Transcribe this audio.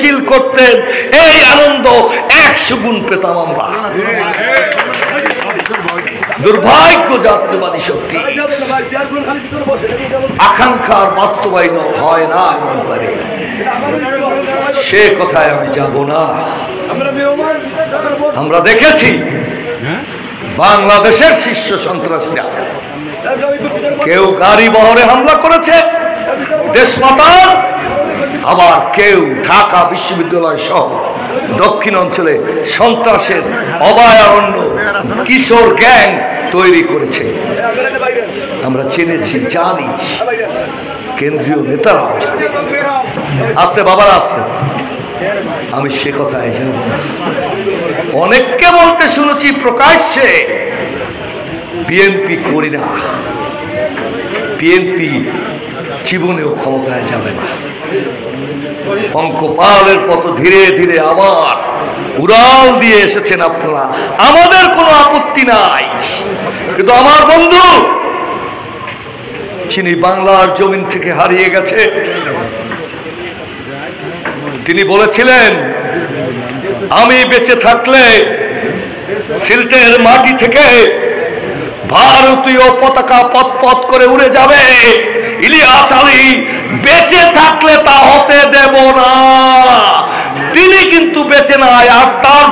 মিছিল করতেন, এই আনন্দ 100 গুণ পেতাম আমরা। দুর্ভাগ্য জাতীয়বাদী শক্তি আকাঙ্ক্ষার বাস্তবায়ন হয় না, সে কথায় আমি যাব না। আমরা দেখেছি বাংলাদেশের শীর্ষ সন্ত্রাসীরা কেউ গাড়ি বহরে হামলা করেছে দেশমাতার, আবার কেউ ঢাকা বিশ্ববিদ্যালয় সহ দক্ষিণ অঞ্চলে সন্ত্রাসের অভয়ারণ্য কিশোর গ্যাং তৈরি করেছে। আমরা চিনেছি, জানি, কেন্দ্রীয় নেতারা আসতে, বাবারা আসতে, আমি সে কথায় যাব না। অনেককে বলতে শুনেছি প্রকাশ্যে বিএনপি করি না, বিএনপি জীবনেও ক্ষমতায় যাবে না। অঙ্কপালের পথ ধীরে ধীরে আবার উড়াল দিয়ে এসেছেন আপনারা, আমাদের কোনো আপত্তি নাই। কিন্তু আমার বন্ধু যিনি বাংলার জমিন থেকে হারিয়ে গেছে, তিনি বলেছিলেন আমি বেঁচে থাকলে সিলেটের মাটি থেকে ভারতীয় পতাকা পথ করে উড়ে যাবে। ইলিয়াস আলী বেঁচে থাকলে তা হতে দেব না। তিনি কিন্তু বেঁচে নাই, আর তার